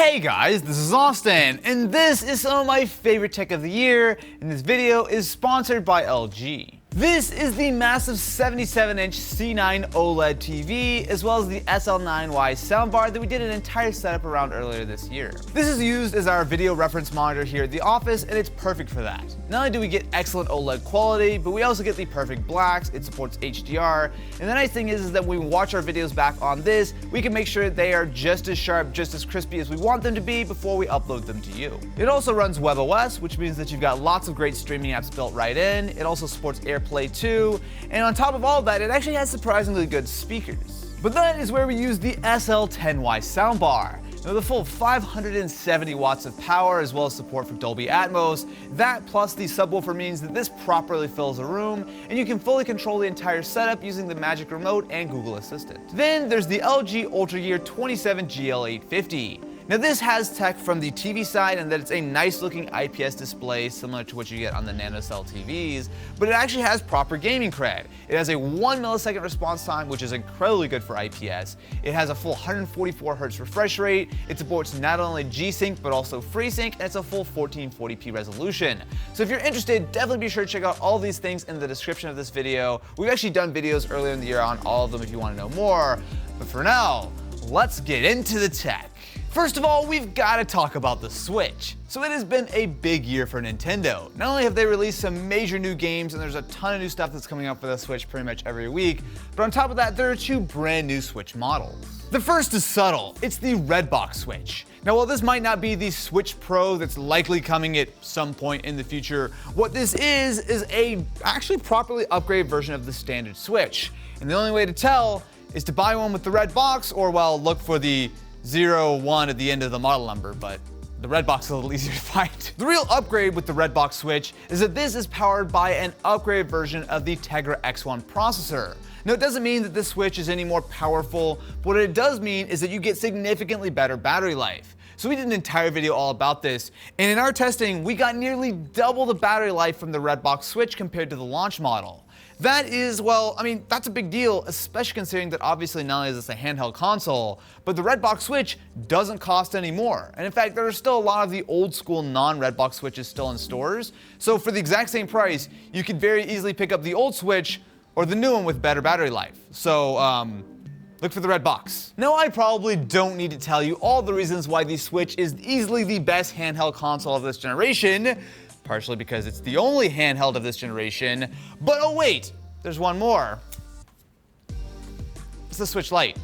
Hey guys, this is Austin, and this is some of my favorite tech of the year, and this video is sponsored by LG. This is the massive 77-inch C9 OLED TV, as well as the SL9Y soundbar that we did an entire setup around earlier this year. This is used as our video reference monitor here at the office, and it's perfect for that. Not only do we get excellent OLED quality, but we also get the perfect blacks, it supports HDR, and the nice thing is that when we watch our videos back on this, we can make sure they are just as sharp, just as crispy as we want them to be before we upload them to you. It also runs WebOS, which means that you've got lots of great streaming apps built right in. It also supports AirPlay 2, and on top of all of that, it actually has surprisingly good speakers. But that is where we use the SL10Y soundbar. With a full 570 watts of power, as well as support for Dolby Atmos, that plus the subwoofer means that this properly fills a room, and you can fully control the entire setup using the Magic Remote and Google Assistant. Then there's the LG UltraGear 27 GL850. Now this has tech from the TV side and that it's a nice looking IPS display similar to what you get on the NanoCell TVs, but it actually has proper gaming cred. It has a 1 millisecond response time, which is incredibly good for IPS. It has a full 144 Hz refresh rate. It supports not only G-Sync but also FreeSync, and it's a full 1440p resolution. So if you're interested, definitely be sure to check out all these things in the description of this video. We've actually done videos earlier in the year on all of them if you want to know more, but for now, let's get into the tech. First of all, we've got to talk about the Switch. So it has been a big year for Nintendo. Not only have they released some major new games, and there's a ton of new stuff that's coming out for the Switch pretty much every week, but on top of that, there are two brand new Switch models. The first is subtle. It's the Redbox Switch. Now, while this might not be the Switch Pro that's likely coming at some point in the future, what this is a actually properly upgraded version of the standard Switch. And the only way to tell is to buy one with the red box, or well, look for the 01 at the end of the model number, but the red box is a little easier to find. The real upgrade with the Redbox Switch is that this is powered by an upgraded version of the Tegra X1 processor. Now, it doesn't mean that this Switch is any more powerful, but what it does mean is that you get significantly better battery life. So we did an entire video all about this, and in our testing, we got nearly double the battery life from the Redbox Switch compared to the launch model. That is, well, I mean, that's a big deal, especially considering that obviously not only is this a handheld console, but the Redbox Switch doesn't cost any more. And in fact, there are still a lot of the old school non-Redbox Switches still in stores. So for the exact same price, you could very easily pick up the old Switch or the new one with better battery life. So, look for the red box. Now, I probably don't need to tell you all the reasons why the Switch is easily the best handheld console of this generation, partially because it's the only handheld of this generation, but oh wait, there's one more. It's the Switch Lite.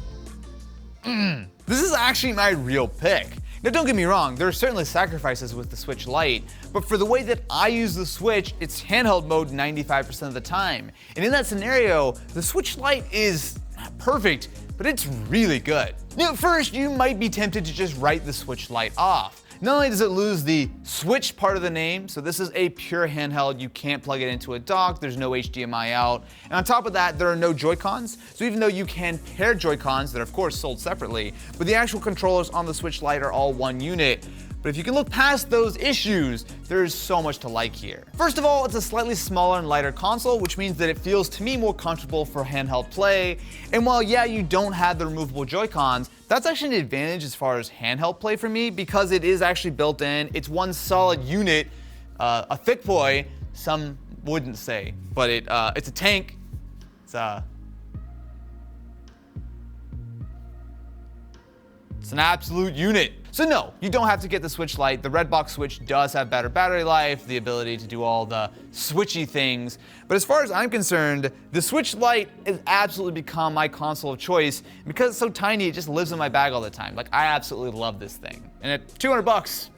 This is actually my real pick. Now, don't get me wrong, there are certainly sacrifices with the Switch Lite, but for the way that I use the Switch, it's handheld mode 95% of the time. And in that scenario, the Switch Lite is not perfect, but it's really good. Now, at first, you might be tempted to just write the Switch Lite off. Not only does it lose the Switch part of the name, so this is a pure handheld, you can't plug it into a dock, there's no HDMI out, and on top of that, there are no Joy-Cons, so even though you can pair Joy-Cons that are of course sold separately, but the actual controllers on the Switch Lite are all one unit. But if you can look past those issues, there's so much to like here. First of all, it's a slightly smaller and lighter console, which means that it feels to me more comfortable for handheld play. And while yeah, you don't have the removable Joy-Cons, that's actually an advantage as far as handheld play for me because it is actually built in. It's one solid unit, a thick boy, some wouldn't say, but it's a tank. It's an absolute unit. So no, you don't have to get the Switch Lite. The Redbox Switch does have better battery life, the ability to do all the switchy things. But as far as I'm concerned, the Switch Lite has absolutely become my console of choice. Because it's so tiny, it just lives in my bag all the time. Like, I absolutely love this thing. And at $200,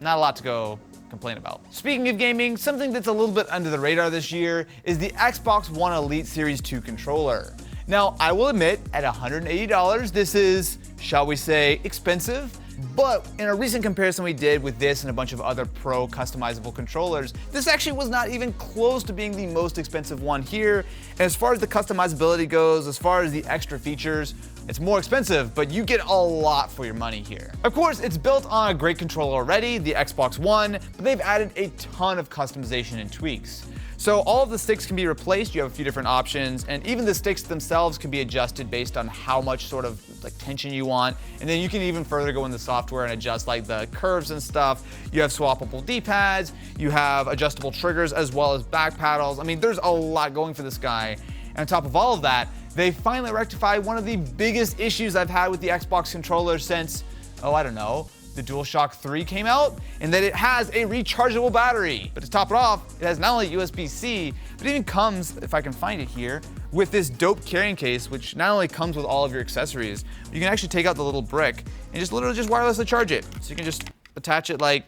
not a lot to go complain about. Speaking of gaming, something that's a little bit under the radar this year is the Xbox One Elite Series 2 controller. Now, I will admit, at $180, this is, shall we say, expensive. But in a recent comparison we did with this and a bunch of other pro customizable controllers, this actually was not even close to being the most expensive one here. And as far as the customizability goes, as far as the extra features, it's more expensive, but you get a lot for your money here. Of course, it's built on a great controller already, the Xbox One, but they've added a ton of customization and tweaks. So all of the sticks can be replaced. You have a few different options, and even the sticks themselves can be adjusted based on how much sort of like tension you want. And then you can even further go in the software and adjust like the curves and stuff. You have swappable D-pads, you have adjustable triggers as well as back paddles. I mean, there's a lot going for this guy. And on top of all of that, they finally rectified one of the biggest issues I've had with the Xbox controller since, oh, I don't know, the DualShock 3 came out, and that it has a rechargeable battery. But to top it off, it has not only USB-C, but it even comes, if I can find it here, with this dope carrying case, which not only comes with all of your accessories, but you can actually take out the little brick and just literally just wirelessly charge it. So you can just attach it like,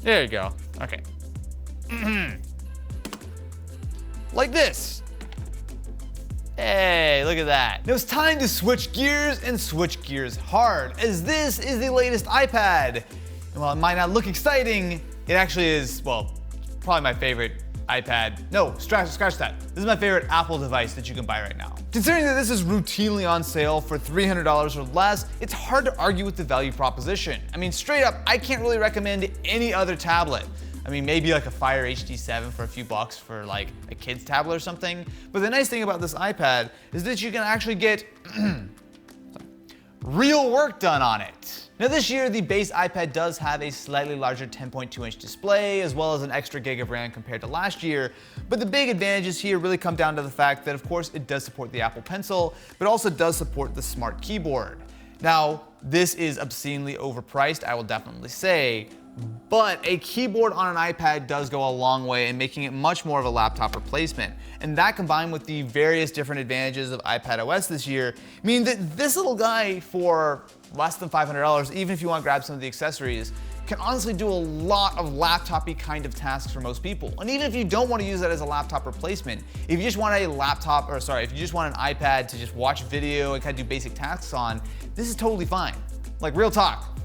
there you go, okay. Like this. Hey, look at that. Now it's time to switch gears and switch gears hard, as this is the latest iPad. And while it might not look exciting, it actually is, well, probably my favorite iPad. No, scratch that. This is my favorite Apple device that you can buy right now. Considering that this is routinely on sale for $300 or less, it's hard to argue with the value proposition. I mean, straight up, I can't really recommend any other tablet. I mean, maybe like a Fire HD7 for a few bucks for like a kid's tablet or something. But the nice thing about this iPad is that you can actually get real work done on it. Now this year, the base iPad does have a slightly larger 10.2-inch display, as well as an extra gig of RAM compared to last year. But the big advantages here really come down to the fact that, of course, it does support the Apple Pencil, but also does support the Smart Keyboard. Now, this is obscenely overpriced, I will definitely say, but a keyboard on an iPad does go a long way in making it much more of a laptop replacement. And that, combined with the various different advantages of iPadOS this year, mean that this little guy for less than $500, even if you want to grab some of the accessories, can honestly do a lot of laptop-y kind of tasks for most people. And even if you don't want to use that as a laptop replacement, if you just want if you just want an iPad to just watch video and kind of do basic tasks on, this is totally fine. Like, real talk,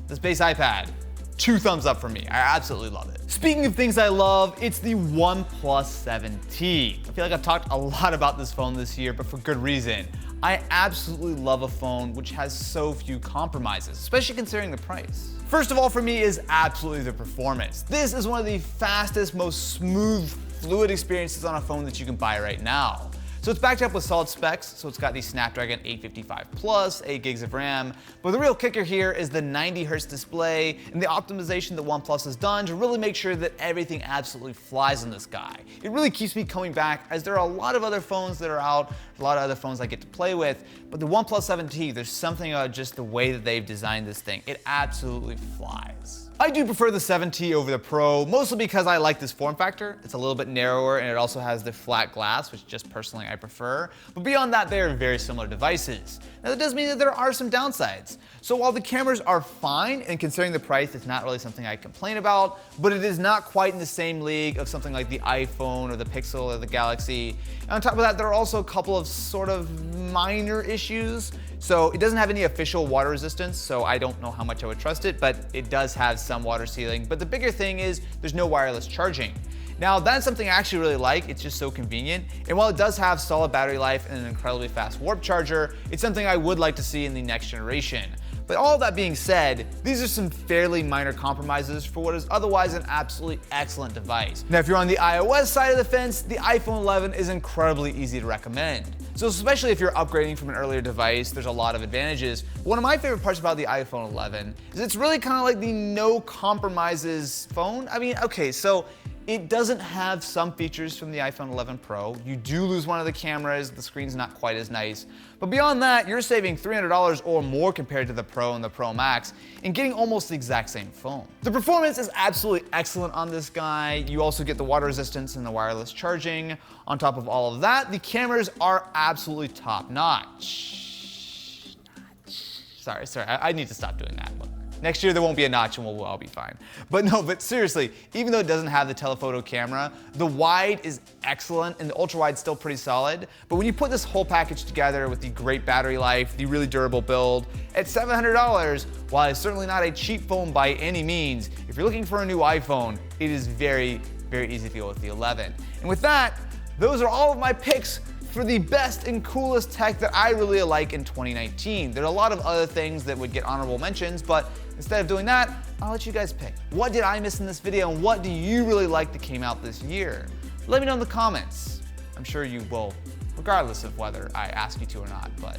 this base iPad, 2 thumbs up for me. I absolutely love it. Speaking of things I love, it's the OnePlus 7T. I feel like I've talked a lot about this phone this year, but for good reason. I absolutely love a phone which has so few compromises, especially considering the price. First of all, for me, is absolutely the performance. This is one of the fastest, most smooth, fluid experiences on a phone that you can buy right now. So it's backed up with solid specs, so it's got the Snapdragon 855 Plus, 8 gigs of RAM, but the real kicker here is the 90Hz display and the optimization that OnePlus has done to really make sure that everything absolutely flies on this guy. It really keeps me coming back, as there are a lot of other phones that are out, a lot of other phones I get to play with, but the OnePlus 7T, there's something about just the way that they've designed this thing. It absolutely flies. I do prefer the 7T over the Pro, mostly because I like this form factor. It's a little bit narrower, and it also has the flat glass, which just personally I prefer. But beyond that, they are very similar devices. Now that does mean that there are some downsides. So while the cameras are fine, and considering the price, it's not really something I complain about, but it is not quite in the same league of something like the iPhone or the Pixel or the Galaxy. And on top of that, there are also a couple of sort of minor issues. So it doesn't have any official water resistance, so I don't know how much I would trust it, but it does have some water sealing. But the bigger thing is there's no wireless charging. Now that's something I actually really like. It's just so convenient. And while it does have solid battery life and an incredibly fast warp charger, it's something I would like to see in the next generation. But all that being said, these are some fairly minor compromises for what is otherwise an absolutely excellent device. Now, if you're on the iOS side of the fence, the iPhone 11 is incredibly easy to recommend. So especially if you're upgrading from an earlier device, there's a lot of advantages. But one of my favorite parts about the iPhone 11 is it's really kind of like the no compromises phone. I mean, okay, so it doesn't have some features from the iPhone 11 Pro. You do lose one of the cameras, the screen's not quite as nice. But beyond that, you're saving $300 or more compared to the Pro and the Pro Max and getting almost the exact same phone. The performance is absolutely excellent on this guy. You also get the water resistance and the wireless charging. On top of all of that, the cameras are absolutely top notch. Sorry, I need to stop doing that. Look. Next year there won't be a notch and we'll all be fine. But seriously, even though it doesn't have the telephoto camera, the wide is excellent and the ultra wide is still pretty solid. But when you put this whole package together with the great battery life, the really durable build, at $700, while it's certainly not a cheap phone by any means, if you're looking for a new iPhone, it is very, very easy to go with the 11. And with that, those are all of my picks for the best and coolest tech that I really like in 2019. There are a lot of other things that would get honorable mentions, but instead of doing that, I'll let you guys pick. What did I miss in this video, and what do you really like that came out this year? Let me know in the comments. I'm sure you will, regardless of whether I ask you to or not, but